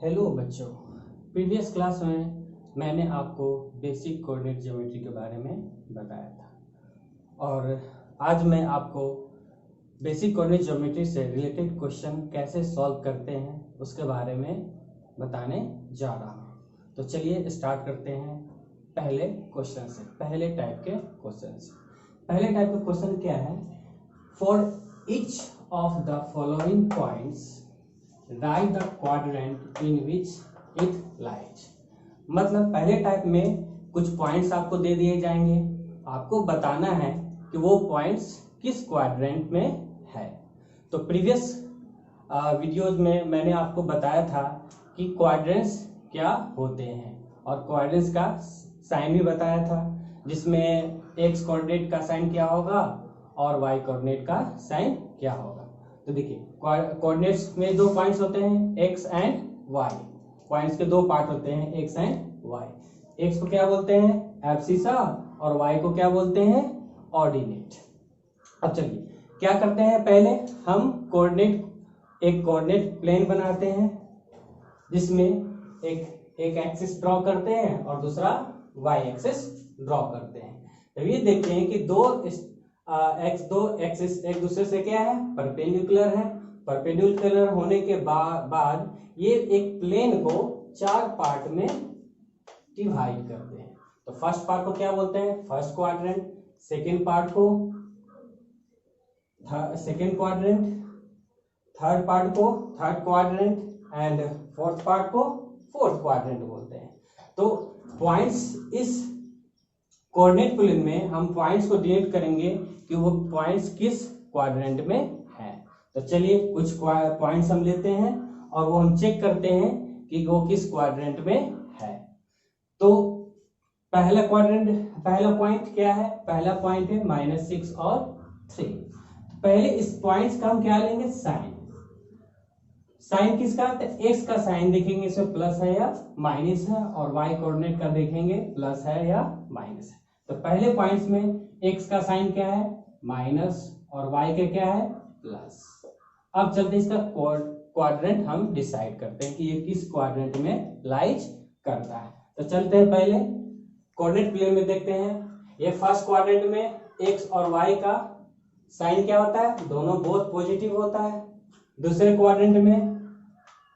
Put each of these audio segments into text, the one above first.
Hello बच्चों, previous class में मैंने आपको बेसिक कोऑर्डिनेट ज्योमेट्री के बारे में बताया था और आज मैं आपको बेसिक कोऑर्डिनेट ज्योमेट्री से रिलेटेड क्वेश्चन कैसे सॉल्व करते हैं उसके बारे में बताने जा रहा हूँ। तो चलिए स्टार्ट करते हैं पहले क्वेश्चन से, पहले टाइप के क्वेश्चन से। पहले टाइप का क्वेश्चन क्या है? For each of the following points right the quadrant in which it lies. मतलब पहले टाइप में कुछ पॉइंट्स आपको दे दिए जाएंगे, आपको बताना है कि वो पॉइंट्स किस क्वाड्रेंट में है। तो प्रीवियस वीडियोज में मैंने आपको बताया था कि क्वाड्रेंट्स क्या होते हैं और क्वाड्रेंट्स का साइन भी बताया था, जिसमें एक्स कोऑर्डिनेट का साइन क्या होगा और वाई कोऑर्डिनेट का साइन क्या होगा। तो देखिए कोऑर्डिनेट्स में दो पॉइंट्स होते हैं, एक्स एंड वाई। पॉइंट्स के दो पार्ट होते हैं, एक्स एंड वाई। एक्स को क्या बोलते हैं? एब्सिसा, और वाई को क्या बोलते हैं? ऑर्डिनेट। अब चलिए क्या करते हैं, पहले हम एक कोऑर्डिनेट प्लेन बनाते हैं जिसमें एक एक्सिस ड्रॉ करते हैं और दूसरा वाई एक्सिस ड्रॉ करते हैं। तो ये देखते हैं कि दो एक्सिस एक दूसरे से क्या है? परपेंडिकुलर है। परपेंडिकुलर होने के बाद ये एक प्लेन को चार पार्ट में डिवाइड करते हैं। तो फर्स्ट पार्ट को क्या बोलते हैं? First quadrant. सेकेंड पार्ट को सेकेंड क्वाड्रेंट, थर्ड पार्ट को third quadrant and fourth part को फोर्थ क्वाड्रेंट बोलते हैं। तो पॉइंट्स इस कोऑर्डिनेट प्लेन में हम पॉइंट्स को डिनोट करेंगे कि वो पॉइंट्स किस क्वाड्रेंट में है। तो चलिए कुछ पॉइंट्स हम लेते हैं और वो हम चेक करते हैं कि वो किस क्वाड्रेंट में है। तो पहला पॉइंट क्या है? पहला पॉइंट है -6 और 3। पहले इस पॉइंट्स का हम क्या लेंगे? साइन। साइन किसका? तो एक्स का साइन देखेंगे, इसमें प्लस है या माइनस है, और वाई कोऑर्डिनेट का देखेंगे प्लस है या माइनस है। तो पहले पॉइंट्स में एक्स का साइन क्या है? माइनस, और वाई का क्या है? प्लस। अब चलते इसका क्वाड्रेंट हम डिसाइड करते हैं कि ये किस क्वाड्रेंट में लाइज करता है। तो चलते हैं पहले कोऑर्डिनेट प्लेन में, देखते हैं ये फर्स्ट क्वाड्रेंट में एक्स और वाई का साइन क्या होता है? दोनों बोथ पॉजिटिव होता है। दूसरे क्वाड्रेंट में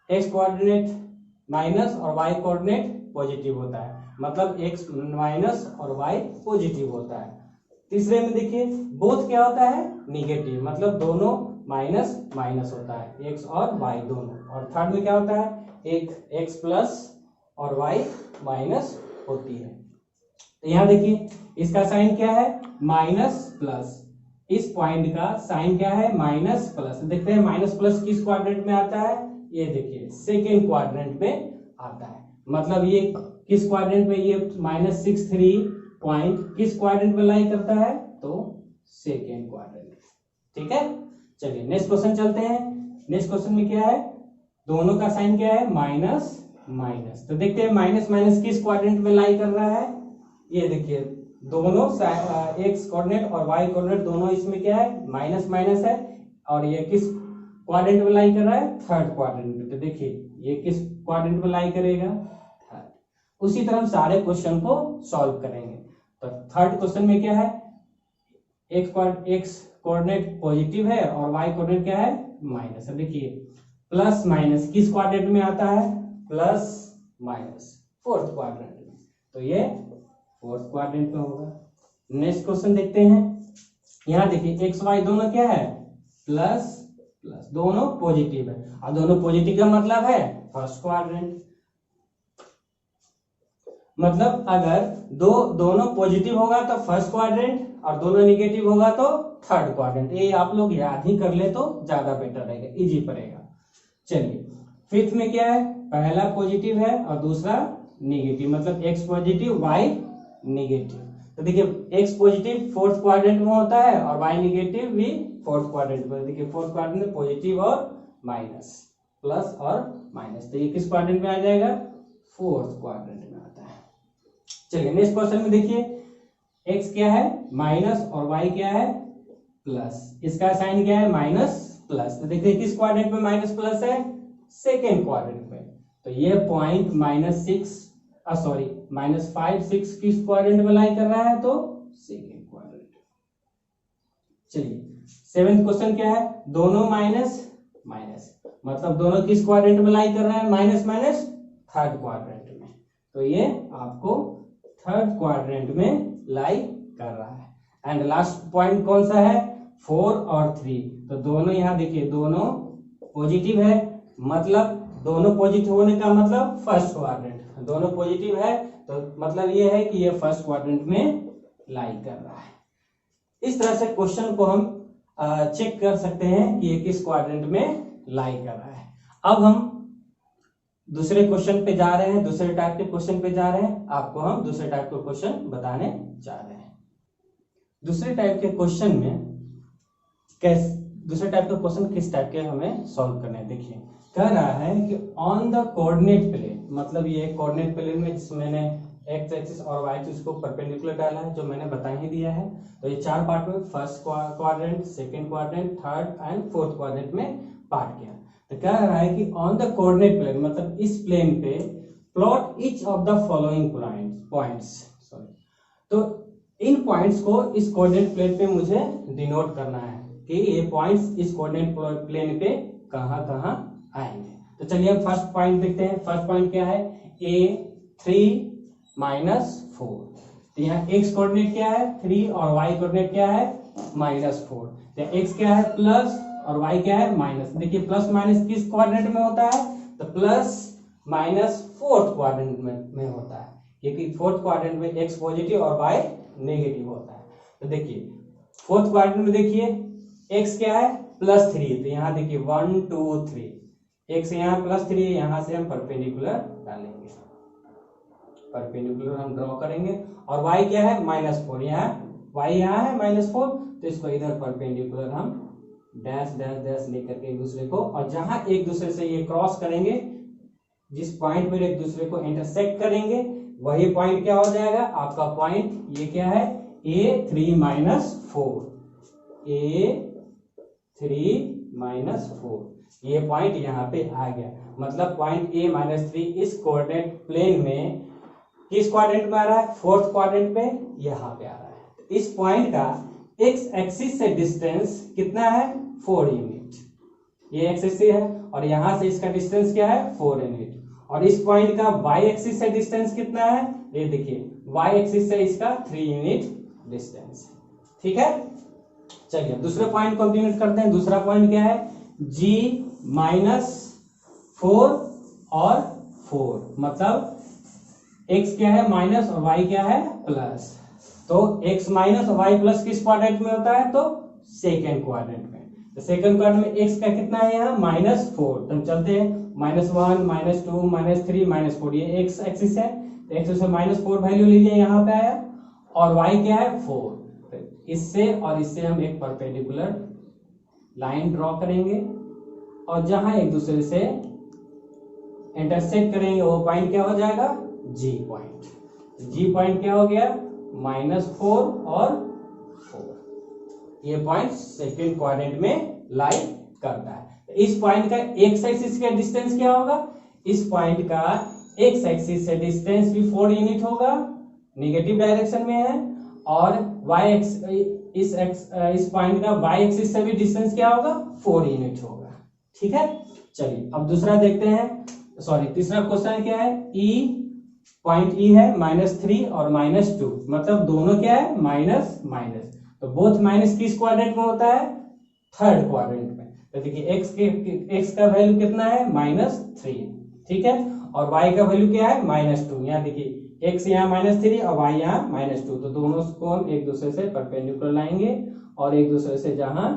एक्स कोऑर्डिनेट माइनस और वाई कोऑर्डिनेट पॉजिटिव होता है, मतलब एक्स माइनस और वाई पॉजिटिव होता है। तीसरे में देखिए बोथ क्या होता है? निगेटिव, मतलब दोनों माइनस माइनस होता है, एक्स और वाई दोनों। और थर्ड में क्या होता है? एक एक्स प्लस और वाई माइनस होती है। तो यहाँ देखिए इसका साइन क्या है? Minus plus. इस पॉइंट का साइन क्या है? Minus plus. देखते हैं माइनस प्लस किस क्वाड्रेंट में आता है? ये देखिए सेकेंड क्वाड्रेंट में आता है। मतलब ये किस क्वाड्रेंट में? ये -6 पॉइंट किस क्वाड्रेंट में लाई करता है? तो सेकेंड क्वाड्रेंट। ठीक है, चलिए नेक्स्ट क्वेश्चन चलते हैं। नेक्स्ट क्वेश्चन में क्या है? दोनों का साइन क्या है? Minus minus. तो देखते हैं माइनस माइनस किस क्वाड्रेंट में लाई कर रहा है? ये देखिए दोनों एक्स कोऑर्डिनेट और वाई कोऑर्डिनेट दोनों इसमें क्या है? माइनस माइनस है, और ये किस क्वाड्रेंट में लाई कर रहा है? थर्ड क्वाड्रेंट में। तो देखिए ये किस क्वाड्रेंट में लाई करेगा? थर्ड। उसी तरह हम सारे क्वेश्चन को सॉल्व करेंगे। तो थर्ड क्वेश्चन में क्या है? एक्स कोऑर्डिनेट पॉजिटिव है और वाई कोऑर्डिनेट क्या है? माइनस है। देखिए प्लस माइनस किस क्वाड्रेंट में आता है? प्लस माइनस फोर्थ क्वाड्रेंट में। तो ये फोर्थ क्वाड्रेंट में होगा। नेक्स्ट क्वेश्चन देखते हैं। यहाँ देखिए एक्स वाई दोनों क्या है? प्लस प्लस, दोनों पॉजिटिव है, और दोनों पॉजिटिव का मतलब है फर्स्ट क्वाड्रेंट। मतलब अगर दोनों पॉजिटिव होगा तो फर्स्ट क्वाड्रेंट, और दोनों निगेटिव होगा तो थर्ड क्वाड्रेंट। ये आप लोग याद ही कर ले तो ज्यादा बेटर रहेगा, इजी पड़ेगा। चलिए फिफ्थ में क्या है? पहला पॉजिटिव है और दूसरा निगेटिव, मतलब एक्स पॉजिटिव वाई निगेटिव। तो देखिए एक्स पॉजिटिव फोर्थ क्वाड्रेंट में होता है और वाई निगेटिव भी फोर्थ क्वाड्रेंट में। देखिए फोर्थ क्वाड्रेंट में पॉजिटिव और माइनस, प्लस और माइनस। तो ये किस क्वाड्रेंट में आ जाएगा? फोर्थ क्वाड्रेंट में आता है। चलिए नेक्स्ट क्वेश्चन में देखिए एक्स क्या है? माइनस, और वाई क्या है? प्लस। इसका साइन क्या है? Minus plus. तो देखिए किस क्वाड्रेंट में माइनस प्लस है? सेकेंड क्वाड्रेंट में। तो ये पॉइंट -5 6 किस क्वाड्रेंट में लाई कर रहा है, तो सेकेंड क्वाड्रेंट। चलिए 7th क्वेश्चन क्या है, दोनों माइनस माइनस, मतलब दोनों किस क्वाड्रेंट में लाई कर रहा है, माइनस माइनस थर्ड क्वाड्रेंट में। तो ये आपको थर्ड क्वाड्रेंट में लाई कर रहा है। एंड लास्ट पॉइंट कौन सा है, 4 और 3, तो दोनों यहाँ देखिए दोनों पॉजिटिव है, मतलब दोनों पॉजिटिव होने का मतलब फर्स्ट क्वाड्रेंट, दोनों पॉजिटिव है तो मतलब ये है कि ये फर्स्ट क्वाड्रेंट में लाई कर रहा है। इस तरह से क्वेश्चन को हम चेक कर सकते हैं कि ये किस क्वाड्रेंट में लाई कर रहा है। अब हम दूसरे क्वेश्चन पे जा रहे हैं, दूसरे टाइप के क्वेश्चन पे जा रहे हैं, आपको हम दूसरे टाइप के क्वेश्चन बताने जा रहे हैं। दूसरे टाइप के क्वेश्चन में दूसरे टाइप के क्वेश्चन किस टाइप के हमें सॉल्व करने हैं, देखिए कह रहा है कि ऑन द कोऑर्डिनेट प्लेन, मतलब ये कोऑर्डिनेट प्लेन में जिसमें मैंने एक्स एक्सिस और वाई एक्सिस को परपेंडिकुलर डाला है, जो मैंने बता ही दिया है। तो ये 4 पार्ट में, first quadrant, second quadrant, third and fourth quadrant में पार्ट किया। तो कह रहा है कि ऑन द कोऑर्डिनेट प्लेन, मतलब इस प्लेन पे plot each of the following points, तो इन पॉइंट्स को इस कोऑर्डिनेट प्लेन पे मुझे डिनोट करना है कि ये पॉइंट्स इस कोऑर्डिनेट प्लेन पे कहां कहां आएंगे। तो चलिए हम फर्स्ट पॉइंट देखते हैं। फर्स्ट पॉइंट क्या है, A3 - 4। तो यहाँ x कोऑर्डिनेट क्या है 3 और y कोऑर्डिनेट क्या है -4। तो x क्या है प्लस और y क्या है माइनस। देखिए प्लस माइनस किस क्वाड्रेंट में होता है, तो प्लस माइनस फोर्थ क्वाड्रेंट में होता है, क्योंकि फोर्थ क्वाड्रेंट में x पॉजिटिव और y नेगेटिव होता है। तो देखिए फोर्थ क्वाड्रेंट में देखिए x क्या है +3, तो यहाँ देखिए 1 2 3, x यहाँ +3, यहाँ से हम परपेंडिकुलर डालेंगे, परपेंडिकुलर हम ड्रॉ करेंगे। और y क्या है -4, यहाँ y यहाँ है -4, तो इसको इधर परपेंडिकुलर हम डैश डैश डैश लेकर के एक दूसरे को, और जहां एक दूसरे से ये क्रॉस करेंगे, जिस पॉइंट पर एक दूसरे को इंटरसेक्ट करेंगे, वही पॉइंट क्या हो जाएगा आपका पॉइंट, ये क्या है A3 - 4, A3 - 4, ये पॉइंट यहाँ पे आ गया। मतलब पॉइंट A-3 इस कोऑर्डिनेट प्लेन में किस क्वाड्रेंट में आ रहा है, फोर्थ क्वाड्रेंट पे यहाँ पे आ रहा है। इस पॉइंट का एक्स एक्सिस से डिस्टेंस कितना है 4 यूनिट, ये एक्स एक्सिस है, और यहाँ से इसका डिस्टेंस क्या है 4 यूनिट। और इस पॉइंट का वाई एक्सिस से डिस्टेंस कितना है, ये देखिए वाई एक्सिस से इसका 3 यूनिट डिस्टेंस। ठीक है, चलिए दूसरे पॉइंट को कंटिन्यू करते हैं। दूसरा पॉइंट क्या है G -4 और 4, मतलब x क्या है माइनस और y क्या है प्लस। तो x माइनस और y प्लस किस क्वाड्रेंट में होता है, तो सेकेंड क्वाड्रेंट में। तो सेकेंड क्वाड्रेंट में x का कितना है यहाँ -4, तो हम चलते हैं -1 -2 -3 -4, ये x एक्सिस है, तो x से -4 वैल्यू लीजिए यहाँ पे आया, और y क्या है 4। तो इससे और इससे हम एक परपेंडिकुलर लाइन ड्रॉ करेंगे, और जहां एक दूसरे से इंटरसेक्ट करेंगे वो पॉइंट क्या हो जाएगा G पॉइंट। G पॉइंट क्या हो गया -4 और 4, ये पॉइंट सेकेंड क्वाड्रेंट में लाई करता है। इस पॉइंट का एक्स एक्सिस का डिस्टेंस क्या होगा, इस पॉइंट का एक्स एक्सिस से डिस्टेंस भी 4 यूनिट होगा, नेगेटिव डायरेक्शन में है, और वाई एक्स इस पॉइंट का वाई एक्सिस से भी डिस्टेंस क्या होगा 4 यूनिट होगा। ठीक है, चलिए अब दूसरा देखते हैं, तीसरा क्वेश्चन क्या है, पॉइंट E है -3 और -2, मतलब दोनों क्या है माइनस माइनस, तो बोथ माइनस किस क्वाड्रेंट में होता है थर्ड क्वाड्रेंट में। तो देखिए x का वैल्यू कितना है -3, ठीक है, और y का वैल्यू क्या है -2। यहाँ देखिए x यहाँ -3 और y यहाँ -2, तो दोनों को हम एक दूसरे से परपेंडिकुलर लाएंगे, और एक दूसरे से जहां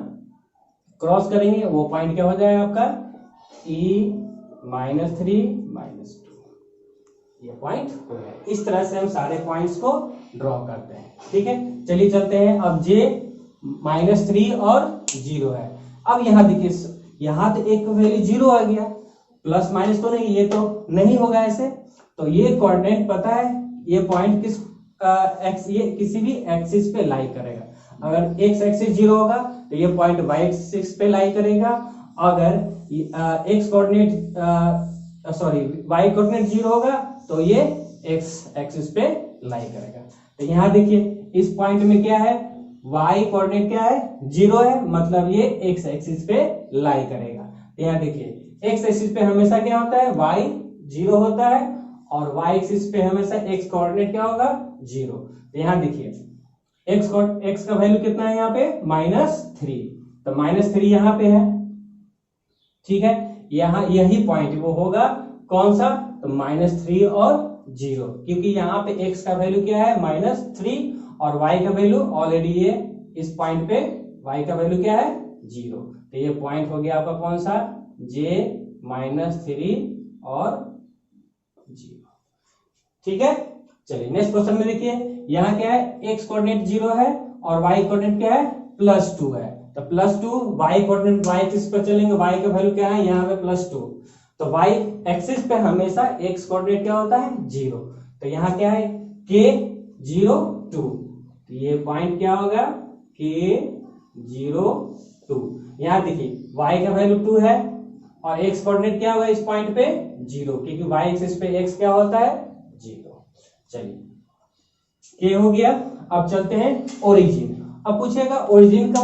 क्रॉस करेंगे वो पॉइंट क्या हो जाएगा आपका E -3 -2, ये पॉइंट हो गया। इस तरह से हम सारे पॉइंट्स को ड्रॉ करते हैं। ठीक है, चलिए चलते हैं। अब J -3 और 0 है। अब यहाँ देखिए यहाँ तो एक वैल्यू 0 आ गया, प्लस माइनस तो नहीं, ये तो नहीं होगा ऐसे, तो ये कोऑर्डिनेट पता है ये पॉइंट किस ये किसी भी एक्सिस पे लाई करेगा। अगर x एक्सिस 0 होगा तो ये पॉइंट y एक्सिस पे लाई करेगा। अगर x coordinate sorry y coordinate 0 होगा तो ये x एक्सिस पे लाई करेगा। तो यहाँ देखिए इस पॉइंट में क्या है, y कोऑर्डिनेट क्या है 0 है, मतलब ये x एक्सिस पे लाई करेगा। तो यहाँ देखिए x एक्सिस पे हमेशा क्या होता है, y 0 होता है, और y एक्सिस पे हमेशा x कोऑर्डिनेट क्या होगा 0। तो यहाँ देखिए x का वैल्यू कितना है यहाँ पे -3, तो -3 यहाँ पे है, ठीक है। यहाँ यही पॉइंट वो होगा कौन सा, तो -3 और 0, क्योंकि यहाँ पे x का वैल्यू क्या है -3 और y का वैल्यू ऑलरेडी ये इस पॉइंट पे y का वैल्यू क्या है 0। तो ये पॉइंट हो गया आपका कौन सा, j -3 और 0, ठीक है। चलिए नेक्स्ट क्वेश्चन में देखिए, यहाँ क्या है x कोऑर्डिनेट 0 है और y कोऑर्डिनेट क्या है +2 है। तो +2 y कोऑर्डिनेट y एक्सिस पर चलेंगे, y का वैल्यू क्या है यहाँ पे +2, तो y एक्सिस पे हमेशा x कोऑर्डिनेट क्या होता है 0। तो यहाँ क्या है k 0 2, तो ये पॉइंट क्या होगा k 0 2। यहाँ देखिए y का वैल्यू 2 है और x कोऑर्डिनेट क्या होगा इस पॉइंट पे 0, क्योंकि y एक्सिस पे x क्या होता है 0। चलिए k हो गया। अब चलते हैं ओरिजिन। अब पूछेगा ओरिजिन का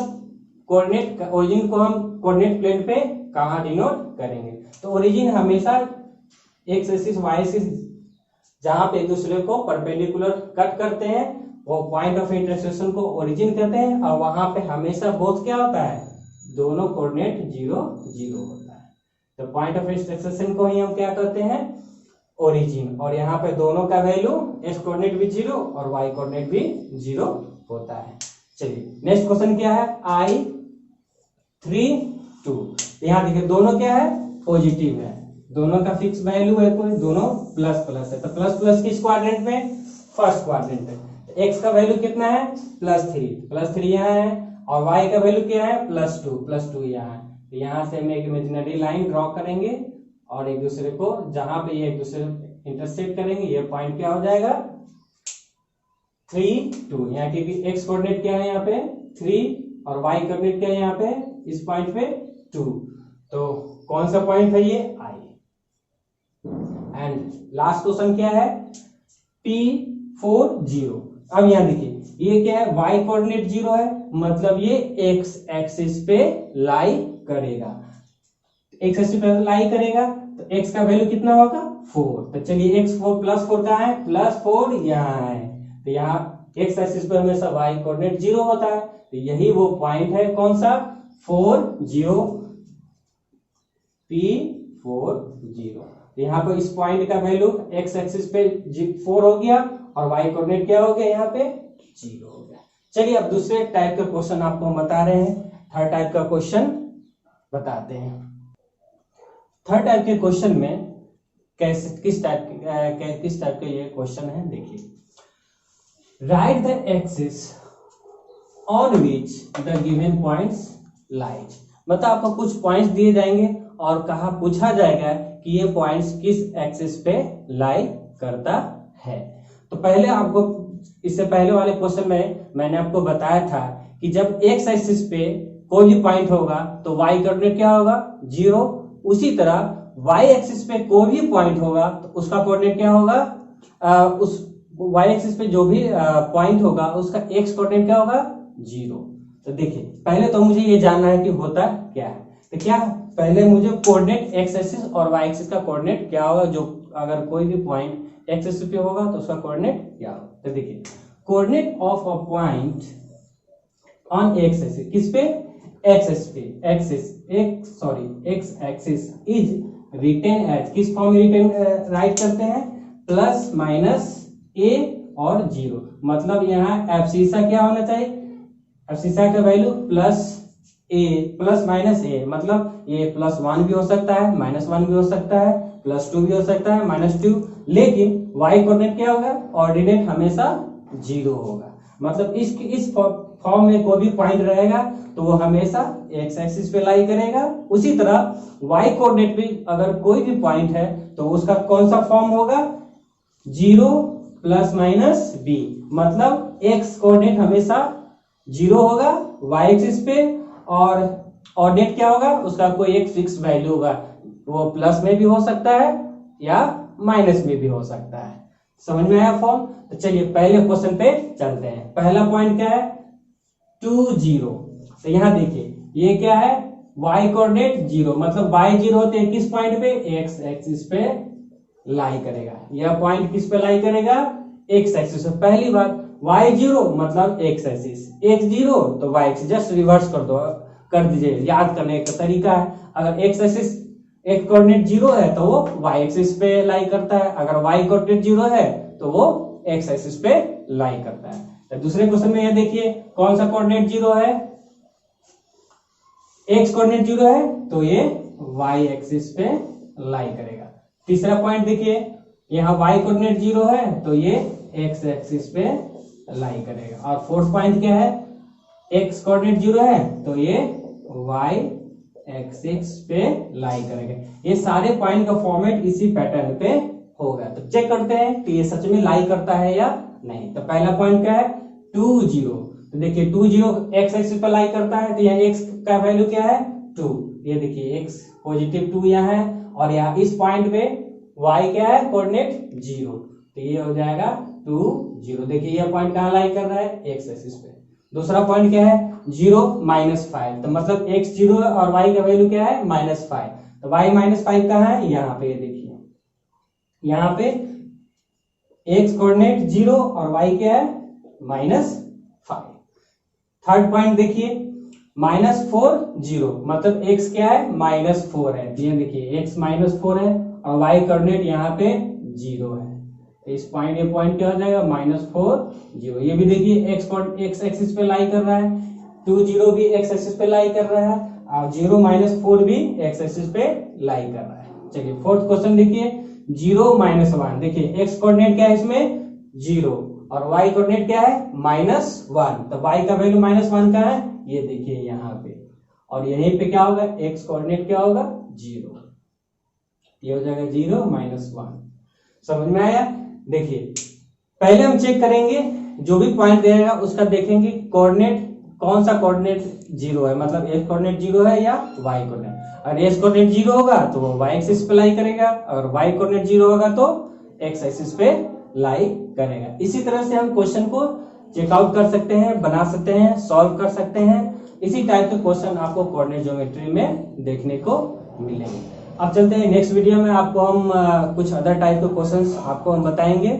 कोऑर्डिनेट, ओरिजिन को हम कोऑर्डिनेट प्लेन पे कहाँ डिनोट करेंगे। तो ओरिजिन हमेशा एक्स एक्सिस वाई एक्सिस जहां पे एक दूसरे को परपेंडिकुलर कट करते हैं वो पॉइंट ऑफ इंटरसेक्शन को ओरिजिन कहते हैं, और वहां पे हमेशा बोथ क्या होता है, दोनों कोऑर्डिनेट 0 0 होता है। तो पॉइंट ऑफ इंटरसेक्शन को ही हम क्या कहते हैं ओरिजिन, और यहाँ पे दोनों का वैल्यू एक्स कोऑर्डिनेट भी 0 और वाई कोऑर्डिनेट भी 0 होता है। चलिए नेक्स्ट क्वेश्चन क्या है, I 3 2। यहाँ देखिए दोनों क्या है पॉजिटिव है, दोनों का फिक्स वैल्यू है, कोई दोनों प्लस प्लस है। तो प्लस प्लस किस क्वाड्रेंट में, फर्स्ट क्वाड्रेंट है। तो x का वैल्यू कितना है +3 यहाँ है, और y का वैल्यू क्या है +2 यहाँ है। तो यहाँ से हम एक इमेजिनरी लाइन ड्रॉ करेंगे और एक दूसरे को जहां पे ये एक दूसरे इंटरसेक्ट करेंगे ये पॉइंट क्या हो जाएगा 3 2। यहाँ क्योंकि x कोऑर्डिनेट क्या है यहाँ पे 3 और y कोऑर्डिनेट क्या है यहाँ पे इस पॉइंट पे 2, तो कौन सा पॉइंट है ये I। एंड लास्ट क्वेश्चन क्या है P4 0। अब यहाँ देखिए ये क्या है y कोऑर्डिनेट 0 है, मतलब ये x एक्सिस पे लाई करेगा, x एक्सिस पे लाई करेगा, तो x का वैल्यू कितना होगा 4। तो चलिए x4 +4 कहाँ है +4 यहाँ है। तो यहाँ x एक्सिस पे हमेशा y कोऑर्डिनेट 0 होता है, तो यही वो पॉइंट है कौन सा 4 0 P4 0। तो यहाँ पर इस पॉइंट का वैल्यू x एक्सिस पे 4 हो गया और y कोऑर्डिनेट क्या हो गया यहाँ पे 0 हो गया। चलिए अब दूसरे टाइप का क्वेश्चन आपको हम बता रहे हैं, थर्ड टाइप का क्वेश्चन बताते हैं। थर्ड टाइप के क्वेश्चन में कैसे किस टाइप का ये क्वेश्चन है, देखिए right the axis on which the given points lies. मतलब आपको कुछ पॉइंट्स दिए जाएंगे और कहा पूछा जाएगा कि ये पॉइंट्स किस एक्सिस पे लाई करता है। तो पहले आपको इससे पहले वाले क्वेश्चन में मैंने आपको बताया था कि जब एक्स एक्सिस पे कोई भी पॉइंट होगा तो y कोऑर्डिनेट क्या होगा 0, उसी तरह y एक्सिस पे कोई भी पॉइंट होगा तो उसका कोऑर्डिनेट क्या होगा, उस y एक्सिस पे जो भी पॉइंट होगा उसका x कोऑर्डिनेट क्या होगा 0। तो देखिए पहले तो मुझे ये जानना है कि होता क्या है। तो क्या पहले मुझे कोऑर्डिनेट x एक्सिस और y एक्सिस का कोऑर्डिनेट क्या होगा, जो अगर कोई भी पॉइंट x एक्सिस पे होगा तो उसका कोऑर्डिनेट क्या होगा। तो देखिए coordinate of a point on x axis, किस पे x एक्सिस पे x axis is written as, किस फॉर्म में रिटेन राइट करते हैं ±a और 0। मतलब यहाँ एब्सिसा क्या होना चाहिए, एब्सिसा का वैल्यू +a, मतलब ये +1 भी हो सकता है, -1 भी हो सकता है, +2 भी हो सकता है, -2, लेकिन y कोऑर्डिनेट क्या होगा ऑर्डिनेट हमेशा 0 होगा। मतलब इस फॉर्म में कोई भी पॉइंट रहेगा तो वो हमेशा x एक्सिस पे लाई करेगा। उसी तरह y कोऑर्डिनेट भी अगर कोई भी पॉइंट है तो उसका कौन सा फॉर्म होगा 0 ± b, मतलब x कोऑर्डिनेट हमेशा 0 होगा y एक्सिस पे, और ऑर्डिनेट क्या होगा उसका कोई एक फिक्स वैल्यू होगा, वो प्लस में भी हो सकता है या माइनस में भी हो सकता है। समझ में आया फॉर्म? तो चलिए पहले क्वेश्चन पे चलते हैं। पहला पॉइंट क्या है? 2 0। तो यहाँ देखिए ये क्या है? y कोऑर्डिनेट 0, मतलब y 0 होते हैं किस पॉइंट पे? x एक्सिस पे लाई करेगा। यह पॉइंट किस पे लाई करेगा? x एक्सिस पे। पहली बात y 0 मतलब x एक्सिस, x 0 तो y एक्सिस, जस्ट रिवर्स कर दीजिए, याद करने का तरीका है। अगर x एक्सिस x कोऑर्डिनेट 0 है तो वो y एक्सिस पे लाई करता है, अगर y कोऑर्डिनेट 0 है तो वो x एक्सिस पे लाई करता है। तो दूसरे क्वेश्चन में ये देखिए कौन सा कोऑर्डिनेट 0 है? x कोऑर्डिनेट 0 है तो ये y एक्सिस पे लाई करेगा। तीसरा पॉइंट देखिए यहाँ y कोऑर्डिनेट 0 है तो ये x एक्सिस पे लाई करेगा। और फोर्थ पॉइंट क्या है? x कोऑर्डिनेट 0 है तो ये y एक्सिस पे लाई करेगा। ये सारे पॉइंट का फॉर्मेट इसी पैटर्न पे होगा। तो चेक करते हैं कि ये सच में लाई करता है या नहीं। तो पहला पॉइंट क्या है? 2 0। तो देखिए 2 0 x एक्सिस पे लाई करता है तो यहाँ x का वैल्यू क्या है? 2। ये देखिए x पॉजिटिव 2 यहाँ है और यहाँ इस पॉइंट पे y क्या है? कोऑर्डिनेट 0, तो ये हो जाएगा 2 0। देखिए ये पॉइंट कहाँ लाई कर रहा है? x एक्सिस पे। दूसरा पॉइंट क्या है? 0 -5, तो मतलब x 0 है और y का वैल्यू क्या है? -5। तो y -5 कहाँ है? यहाँ पे देखिए, यहाँ पे x कोऑर्डिनेट 0 और y क्या है? -5। थर्ड पॉइंट देखिए -4 0, मतलब x क्या है? -4 है। ये देखिए x -4 है और y कोऑर्डिनेट यहाँ पे 0 है। इस पॉइंट, ये पॉइंट क्या हो जाएगा? -4 0। ये भी देखिए x एक्सिस पे लाई कर रहा है, 2 0 भी x एक्सिस पे लाई कर रहा है और 0 -4 भी x एक्सिस पे लाई कर रहा है। चलिए फोर्थ क्वेश्चन देखिए 0 -1। देखिए x कोऑर्डिनेट क्या है इसमें? 0 और y कोऑर्डिनेट क्या है? -1। तो y का वैल्यू -1 का है, ये देखिए यहाँ पे। और यहीं पे क्या होगा? x कोऑर्डिनेट क्या होगा? 0। ये हो जाएगा 0 -1। समझ में आया? देखिए पहले हम चेक करेंगे, जो भी पॉइंट देगा उसका देखेंगे कोऑर्डिनेट, कौन सा कोऑर्डिनेट 0 है, मतलब x कोऑर्डिनेट 0 है या y कोऑर्डिनेट। अगर x कोऑर्डिनेट 0 होगा तो वो y एक्सिस पे लाई करेगा, और y कोऑर्डिनेट 0 होगा तो x एक्सिस पे लाई करेगा। इसी तरह से हम क्वेश्चन को चेकआउट कर सकते हैं, बना सकते हैं, सॉल्व कर सकते हैं। इसी टाइप के क्वेश्चन आपको कोऑर्डिनेट ज्योमेट्री में देखने को मिलेंगे। अब चलते हैं नेक्स्ट वीडियो में, आपको हम कुछ अदर टाइप के क्वेश्चंस आपको हम बताएंगे।